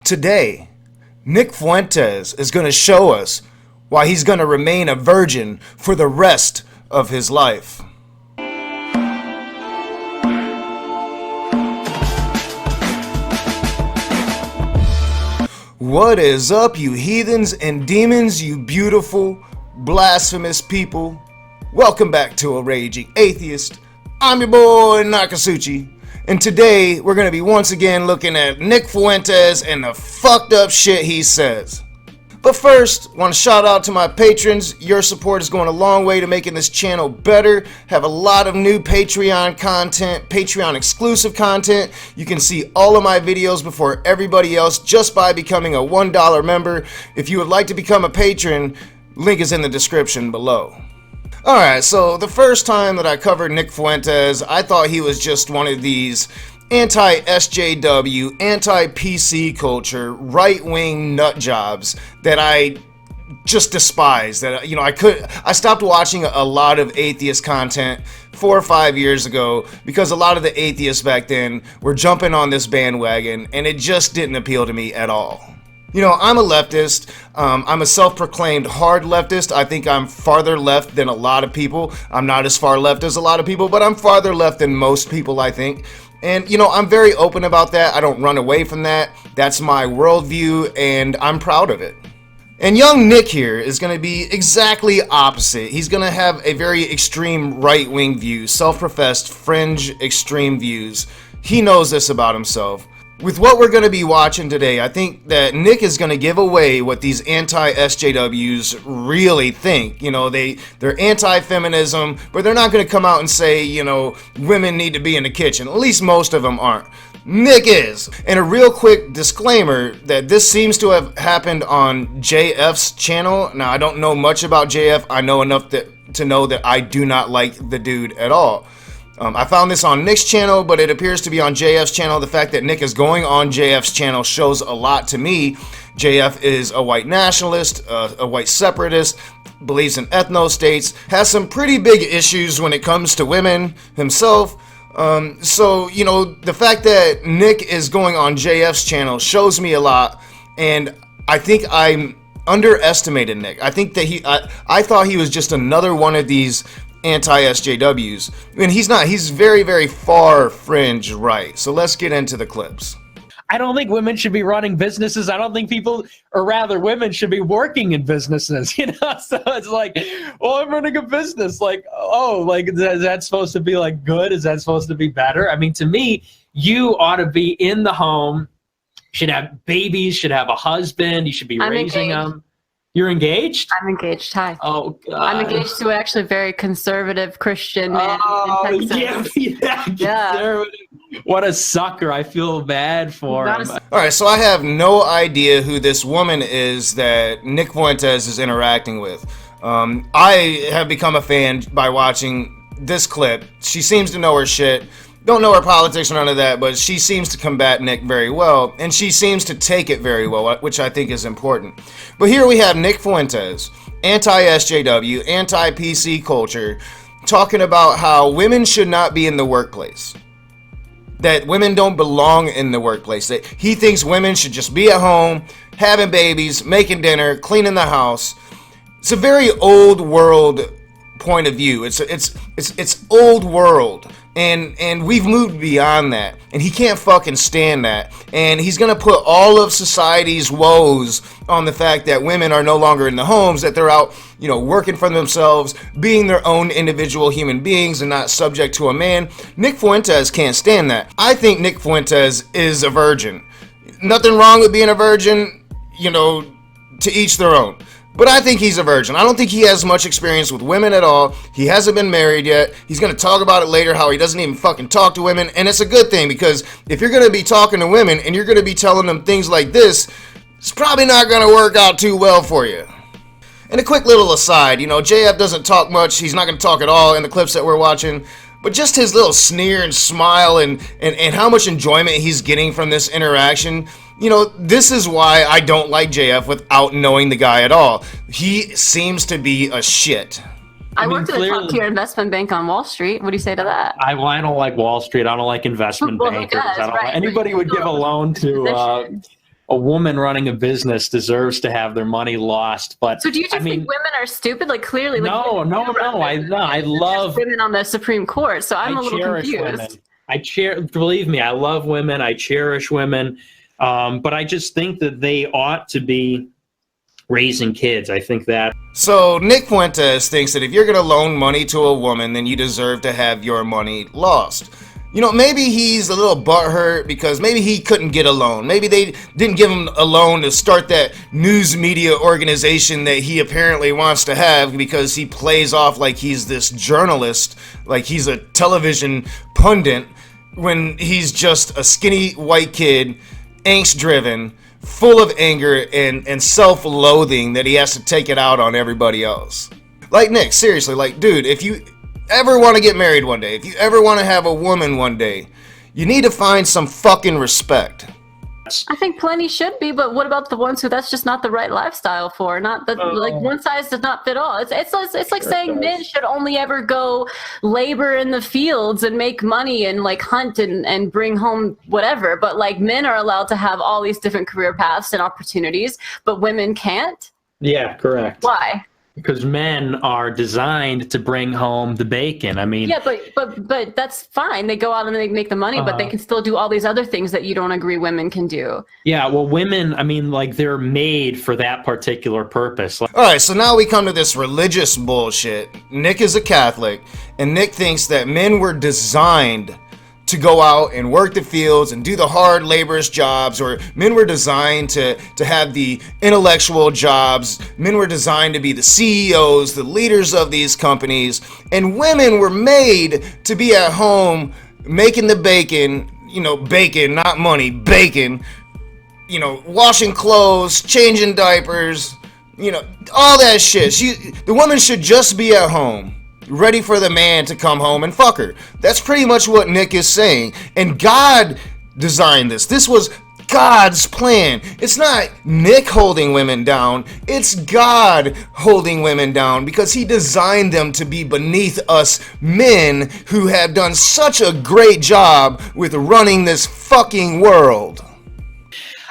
Today, Nick Fuentes is going to show us why he's going to remain a virgin for the rest of his life. What is up, you heathens and demons, you beautiful, blasphemous people? Welcome back to A Raging Atheist. I'm your boy, Nakasuchi. And today, we're going to be once again looking at Nick Fuentes and the fucked up shit he says. But first, want to shout out to my patrons. Your support is going a long way to making this channel better. Have a lot of new Patreon content, Patreon exclusive content. You can see all of my videos before everybody else just by becoming a $1 member. If you would like to become a patron, link is in the description below. Alright, so the first time that I covered Nick Fuentes, I thought he was just one of these anti-SJW, anti-PC culture, right-wing nut jobs that I just despise. That, you know, I stopped watching a lot of atheist content 4 or 5 years ago because a lot of the atheists back then were jumping on this bandwagon and it just didn't appeal to me at all. You know, I'm a leftist. I'm a self-proclaimed hard leftist. I think I'm farther left than a lot of people. I'm not as far left as a lot of people, but I'm farther left than most people, I think. And, you know, I'm very open about that. I don't run away from that. That's my worldview, and I'm proud of it. And young Nick here is going to be exactly opposite. He's going to have a very extreme right-wing view, self-professed fringe extreme views. He knows this about himself. With what we're going to be watching today, I think that Nick is going to give away what these anti-SJWs really think. You know, they're anti-feminism, but they're not going to come out and say, you know, women need to be in the kitchen. At least most of them aren't. Nick is. And a real quick disclaimer that this seems to have happened on JF's channel. Now, I don't know much about JF. I know enough to know that I do not like the dude at all. I found this on Nick's channel, but it appears to be on JF's channel. The fact that Nick is going on JF's channel shows a lot to me. JF is a white nationalist, a white separatist, believes in ethno-states, has some pretty big issues when it comes to women himself. So, you know, the fact that Nick is going on JF's channel shows me a lot, and I think I underestimated Nick. I think that I thought he was just another one of these anti-SJWs. I mean, he's not. He's very, very far fringe right. So let's get into the clips. I don't think women should be running businesses. I don't think people, or rather women, should be working in businesses, you know? So it's like, well, I'm running a business. Like, oh, like, is that supposed to be, like, good? Is that supposed to be better? I mean, to me, you ought to be in the home, should have babies, should have a husband, you should be raising them. You're engaged? I'm engaged. Hi. Oh, God. I'm engaged to actually a very conservative Christian man in Texas. Yeah. What a sucker. I feel bad for him. Alright, so I have no idea who this woman is that Nick Fuentes is interacting with. I have become a fan by watching this clip. She seems to know her shit. Don't know her politics or none of that, but she seems to combat Nick very well, and she seems to take it very well, which I think is important. But here we have Nick Fuentes, anti-SJW, anti-PC culture, talking about how women should not be in the workplace. That women don't belong in the workplace. That he thinks women should just be at home, having babies, making dinner, cleaning the house. It's a very old world point of view. It's old world. And we've moved beyond that, and he can't fucking stand that, and he's gonna put all of society's woes on the fact that women are no longer in the homes, that they're out, you know, working for themselves, being their own individual human beings and not subject to a man. Nick Fuentes can't stand that. I think Nick Fuentes is a virgin. Nothing wrong with being a virgin, you know, to each their own. But I think he's a virgin. I don't think he has much experience with women at all. He hasn't been married yet. He's going to talk about it later, how he doesn't even fucking talk to women. And it's a good thing, because if you're going to be talking to women and you're going to be telling them things like this, it's probably not going to work out too well for you. And a quick little aside, you know, JF doesn't talk much. He's not going to talk at all in the clips that we're watching. But just his little sneer and smile and how much enjoyment he's getting from this interaction, you know, this is why I don't like JF without knowing the guy at all. He seems to be a shit. I worked at a top-tier investment bank on Wall Street. What do you say to that? I don't like Wall Street. I don't like investment bankers. I don't like anybody would give a loan to a woman running a business deserves to have their money lost. But so do you just think women are stupid? Like clearly, like, no. I love women on the Supreme Court. So I'm a little confused. Women. Believe me, I love women. I cherish women. But I just think that they ought to be raising kids. I think that. So Nick Fuentes thinks that if you're going to loan money to a woman, then you deserve to have your money lost. You know, maybe he's a little butthurt because maybe he couldn't get a loan. Maybe they didn't give him a loan to start that news media organization that he apparently wants to have because he plays off like he's this journalist, like he's a television pundit, when he's just a skinny white kid, angst-driven, full of anger and self-loathing that he has to take it out on everybody else. Like, Nick, seriously, like, dude, if you ever want to get married one day, if you ever want to have a woman one day, you need to find some fucking respect. I think plenty should be, but what about the ones who that's just not the right lifestyle for? Not that like one size does not fit all. It's like saying men should only ever go labor in the fields and make money and like hunt and bring home whatever. But like men are allowed to have all these different career paths and opportunities, but women can't. Yeah, correct. Why? Because men are designed to bring home the bacon. I mean, yeah, but that's fine. They go out and they make the money, but they can still do all these other things that you don't agree women can do. Yeah, well, women, I mean, like they're made for that particular purpose. All right, so now we come to this religious bullshit. Nick is a Catholic, and Nick thinks that men were designed to go out and work the fields and do the hard laborious jobs, or men were designed to have the intellectual jobs. Men were designed to be the CEOs, the leaders of these companies, and women were made to be at home making the bacon, you know, bacon, not money, bacon, you know, washing clothes, changing diapers, you know, all that shit. The woman should just be at home, ready for the man to come home and fuck her. That's pretty much what Nick is saying. And God designed this. This was God's plan. It's not Nick holding women down. It's God holding women down because he designed them to be beneath us men who have done such a great job with running this fucking world.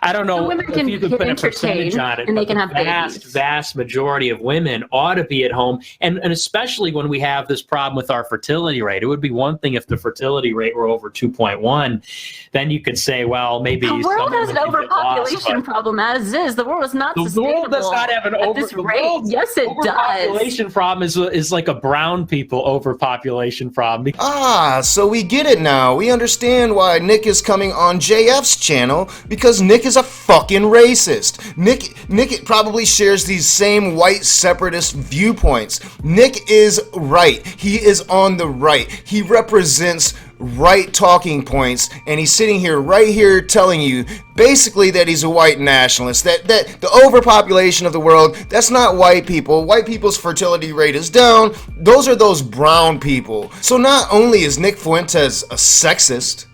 I don't know women if you could put a percentage on it, and they but can have the vast majority of women ought to be at home, and especially when we have this problem with our fertility rate. It would be one thing if the fertility rate were over 2.1, then you could say, well, maybe the world has an overpopulation problem as is. The world is not sustainable. The world does not have an overpopulation. Yes, it does. Overpopulation problem is like a brown people overpopulation problem. So we get it now. We understand why Nick is coming on JF's channel, because Nick is a fucking racist. Nick probably shares these same white separatist viewpoints. Nick is right. He is on the right. He represents right talking points, and he's sitting here right here telling you basically that he's a white nationalist, that the overpopulation of the world, that's not white people. White people's fertility rate is down. Those are those brown people. So not only is Nick Fuentes a sexist,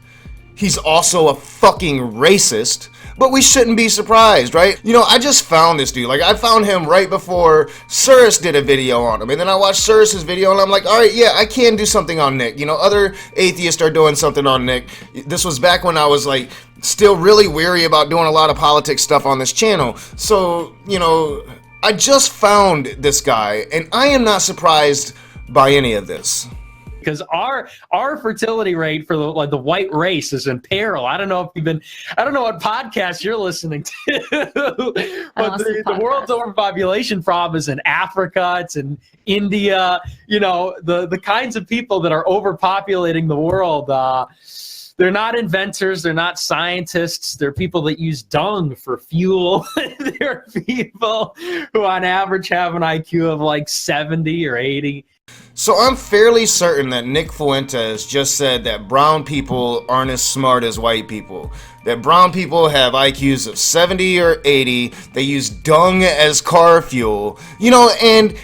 he's also a fucking racist. But we shouldn't be surprised, right? You know, I just found this dude. Like, I found him right before Cyrus did a video on him. And then I watched Cyrus's video, and I'm like, all right, yeah, I can do something on Nick. You know, other atheists are doing something on Nick. This was back when I was, like, still really weary about doing a lot of politics stuff on this channel. So, you know, I just found this guy, and I am not surprised by any of this. Because our fertility rate for the white race is in peril. I don't know what podcast you're listening to, but the world's overpopulation problem is in Africa. It's in India. You know, the kinds of people that are overpopulating the world. They're not inventors. They're not scientists. They're people that use dung for fuel. They're people who, on average, have an IQ of like 70 or 80. So I'm fairly certain that Nick Fuentes just said that brown people aren't as smart as white people. That brown people have IQs of 70 or 80. They use dung as car fuel. You know, and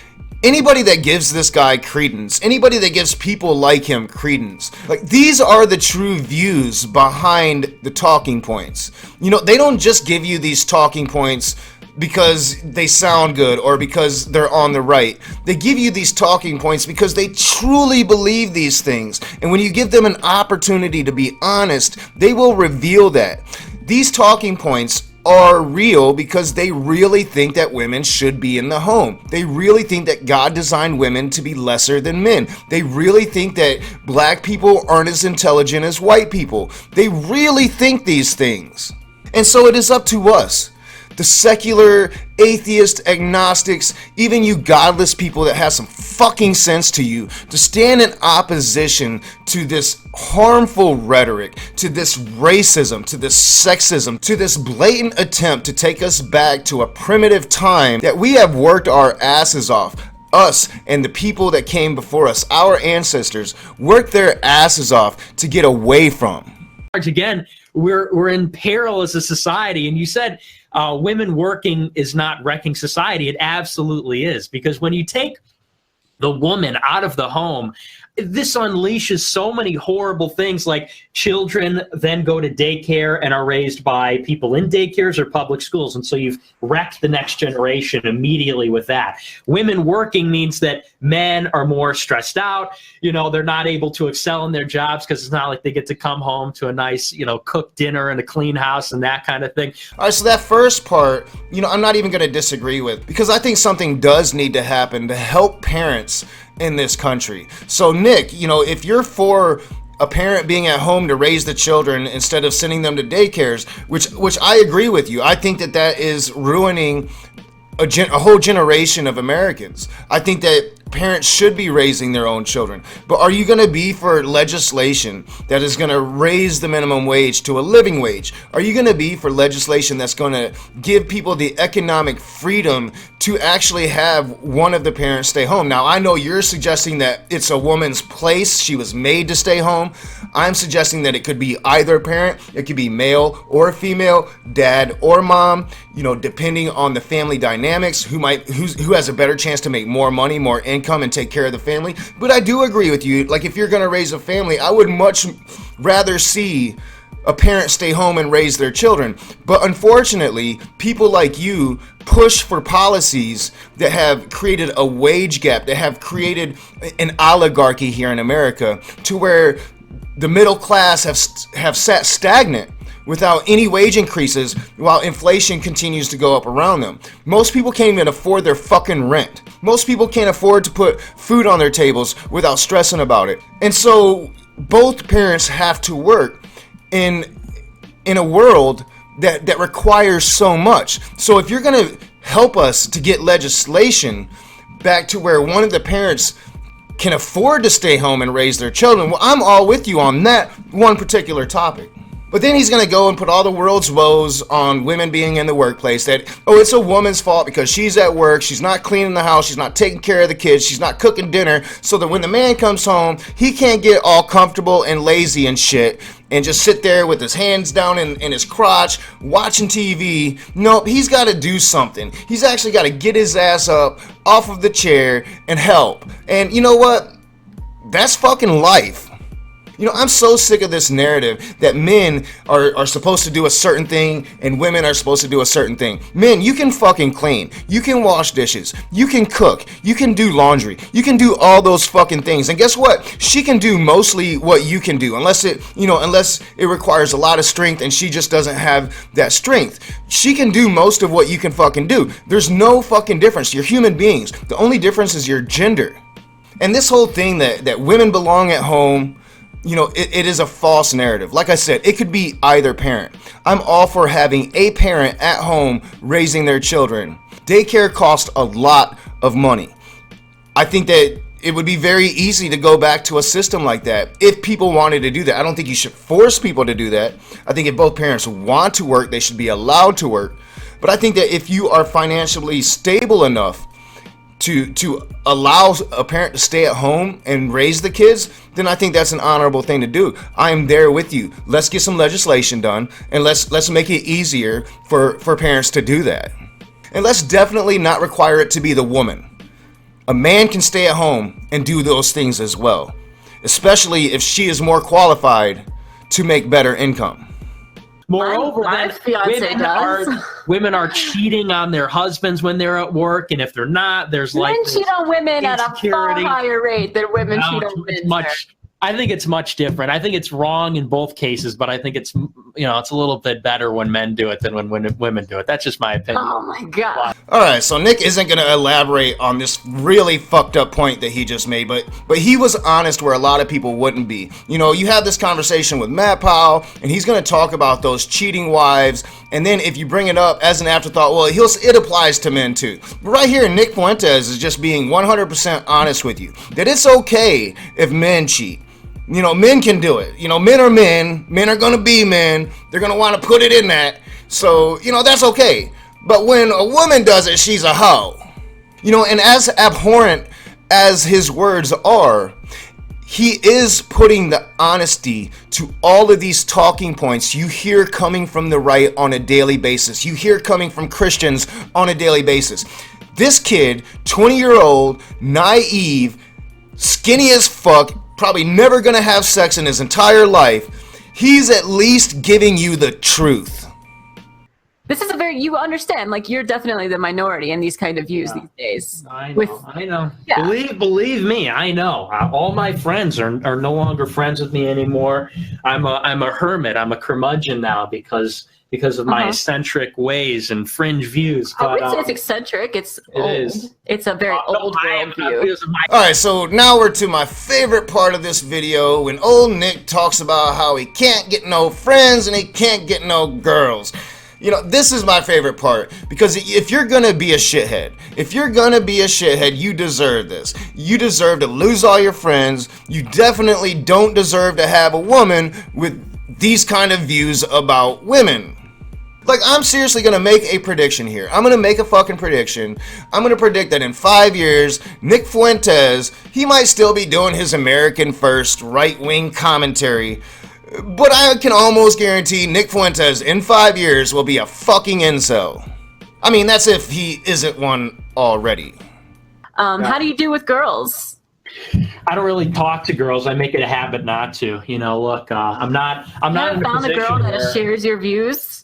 anybody that gives this guy credence, anybody that gives people like him credence, like, these are the true views behind the talking points. You know, they don't just give you these talking points because they sound good or because they're on the right. They give you these talking points because they truly believe these things. And when you give them an opportunity to be honest, they will reveal that. These talking points are real because they really think that women should be in the home. They really think that God designed women to be lesser than men. They really think that black people aren't as intelligent as white people. They really think these things. And so it is up to us, the secular, atheist, agnostics, even you godless people that have some fucking sense to you, to stand in opposition to this harmful rhetoric, to this racism, to this sexism, to this blatant attempt to take us back to a primitive time that we have worked our asses off. Us and the people that came before us, our ancestors, worked their asses off to get away from. Again, we're in peril as a society, and you said women working is not wrecking society. It absolutely is, because when you take the woman out of the home, this unleashes so many horrible things, like children then go to daycare and are raised by people in daycares or public schools. And so you've wrecked the next generation immediately with that. Women working means that men are more stressed out. You know, they're not able to excel in their jobs because it's not like they get to come home to a nice, cooked dinner and a clean house and that kind of thing. All right, so that first part, I'm not even going to disagree with, because I think something does need to happen to help parents in this country. So Nick, if you're for a parent being at home to raise the children instead of sending them to daycares, which I agree with you, I think that is ruining a whole generation of Americans. I think that parents should be raising their own children. But are you going to be for legislation that is going to raise the minimum wage to a living wage? Are you going to be for legislation that's going to give people the economic freedom to actually have one of the parents stay home? Now, I know you're suggesting that it's a woman's place. She was made to stay home. I'm suggesting that it could be either parent. It could be male or female, dad or mom, depending on the family dynamics, who has a better chance to make more money, more income, and take care of the family. But I do agree with you. Like, if you're going to raise a family, I would much rather see a parent stay home and raise their children. But unfortunately, people like you push for policies that have created a wage gap, that have created an oligarchy here in America, to where the middle class have sat stagnant without any wage increases while inflation continues to go up around them. Most people can't even afford their fucking rent. Most people can't afford to put food on their tables without stressing about it. And so both parents have to work in a world that requires so much. So if you're going to help us to get legislation back to where one of the parents can afford to stay home and raise their children, well, I'm all with you on that one particular topic. But then he's going to go and put all the world's woes on women being in the workplace, that, it's a woman's fault because she's at work, she's not cleaning the house, she's not taking care of the kids, she's not cooking dinner, so that when the man comes home, he can't get all comfortable and lazy and shit and just sit there with his hands down in his crotch watching TV. Nope, he's got to do something. He's actually got to get his ass up off of the chair and help. And you know what? That's fucking life. I'm so sick of this narrative that men are supposed to do a certain thing and women are supposed to do a certain thing. Men, you can fucking clean. You can wash dishes. You can cook. You can do laundry. You can do all those fucking things. And guess what? She can do mostly what you can do, unless it requires a lot of strength and she just doesn't have that strength. She can do most of what you can fucking do. There's no fucking difference. You're human beings. The only difference is your gender. And this whole thing that women belong at home, it is a false narrative. Like I said, it could be either parent. I'm all for having a parent at home raising their children. Daycare costs a lot of money. I think that it would be very easy to go back to a system like that if people wanted to do that. I don't think you should force people to do that. I think if both parents want to work, they should be allowed to work. But I think that if you are financially stable enough to allow a parent to stay at home and raise the kids, then I think that's an honorable thing to do. I am there with you. Let's get some legislation done, and let's make it easier for parents to do that. And let's definitely not require it to be the woman. A man can stay at home and do those things as well, especially if she is more qualified to make better income. Moreover, my fiance women are cheating on their husbands when they're at work, and if they're not, there's like men cheat on women at a far higher rate than women cheat on men. Much I think it's much different. I think it's wrong in both cases, but I think it's, it's a little bit better when men do it than when women do it. That's just my opinion. Oh my God. All right, so Nick isn't going to elaborate on this really fucked up point that he just made, but he was honest where a lot of people wouldn't be. You have this conversation with Matt Powell, and he's going to talk about those cheating wives, and then if you bring it up as an afterthought, well, it applies to men too. But right here, Nick Fuentes is just being 100% honest with you, that it's okay if men cheat. Men can do it. Men are men. Men are going to be men. They're going to want to put it in that. So, that's okay. But when a woman does it, she's a hoe. And as abhorrent as his words are, he is putting the honesty to all of these talking points you hear coming from the right on a daily basis. You hear coming from Christians on a daily basis. This kid, 20-year-old, naive, skinny as fuck, probably never gonna have sex in his entire life, he's at least giving you the truth. This is you understand, like, you're definitely the minority in these kind of views these days. I know. Yeah. Believe me, I know. All my friends are no longer friends with me anymore. I'm a hermit. I'm a curmudgeon now because of my eccentric ways and fringe views. I wouldn't say it's eccentric. It's old. It's a very old world view. Alright, so now we're to my favorite part of this video, when old Nick talks about how he can't get no friends and he can't get no girls. This is my favorite part, because if you're gonna be a shithead, you deserve this. You deserve to lose all your friends. You definitely don't deserve to have a woman with these kind of views about women. Like, I'm seriously gonna make a prediction here. I'm gonna make a fucking prediction. I'm gonna predict that in 5 years, Nick Fuentes, he might still be doing his American First right-wing commentary, but I can almost guarantee Nick Fuentes in 5 years will be a fucking incel. I mean, that's if he isn't one already. How do you do with girls? I don't really talk to girls. I make it a habit not to. Look, I'm not in a found a girl that shares your views.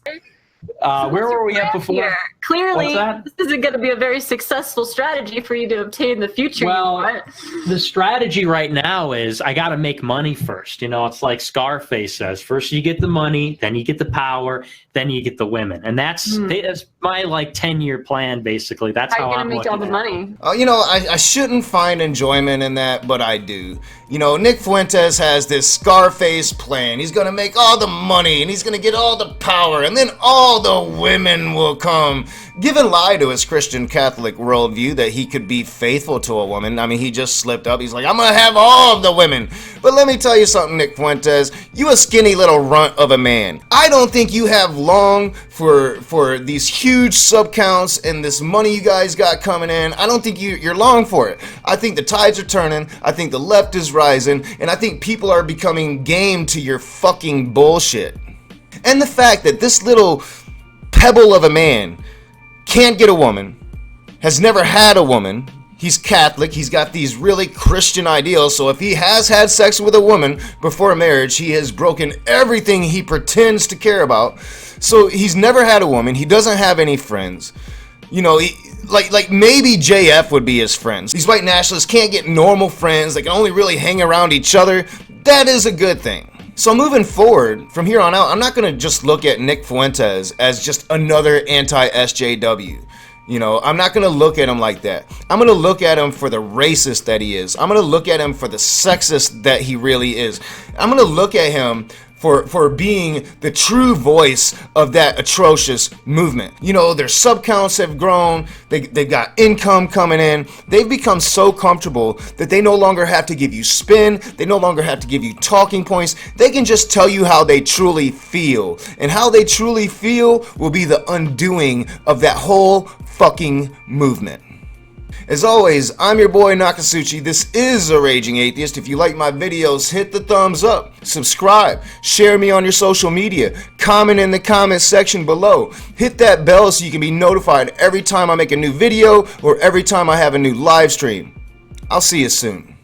Where were we at before? Here. Clearly, What's that? this isn't going to be a very successful strategy for you to obtain the future. Well, the strategy right now is I got to make money first. It's like Scarface says: first you get the money, then you get the power, then you get the women, and that's my 10-year plan basically. That's how I'm going to make all the money. I shouldn't find enjoyment in that, but I do. Nick Fuentes has this Scarface plan. He's going to make all the money, and he's going to get all the power, and then all the women will come. Giving lie to his Christian Catholic worldview that he could be faithful to a woman. I mean, he just slipped up. He's like, I'm going to have all of the women. But let me tell you something, Nick Fuentes. You a skinny little runt of a man. I don't think you have long for these huge sub counts and this money you guys got coming in. I don't think you're long for it. I think the tides are turning. I think the left is rising. And I think people are becoming game to your fucking bullshit. And the fact that this little pebble of a man can't get a woman, has never had a woman, he's Catholic, he's got these really Christian ideals, so if he has had sex with a woman before marriage, he has broken everything he pretends to care about. So he's never had a woman, he doesn't have any friends. Like maybe JF would be his friends. These white nationalists can't get normal friends, they can only really hang around each other. That is a good thing. So moving forward, from here on out, I'm not going to just look at Nick Fuentes as just another anti-SJW. I'm not going to look at him like that. I'm going to look at him for the racist that he is. I'm going to look at him for the sexist that he really is. I'm going to look at him for being the true voice of that atrocious movement. Their sub counts have grown, they've got income coming in, they've become so comfortable that they no longer have to give you spin, they no longer have to give you talking points, they can just tell you how they truly feel. And how they truly feel will be the undoing of that whole fucking movement. As always, I'm your boy Nakasuchi. This is A Raging Atheist. If you like my videos, hit the thumbs up, subscribe, share me on your social media, comment in the comment section below, hit that bell so you can be notified every time I make a new video or every time I have a new live stream. I'll see you soon.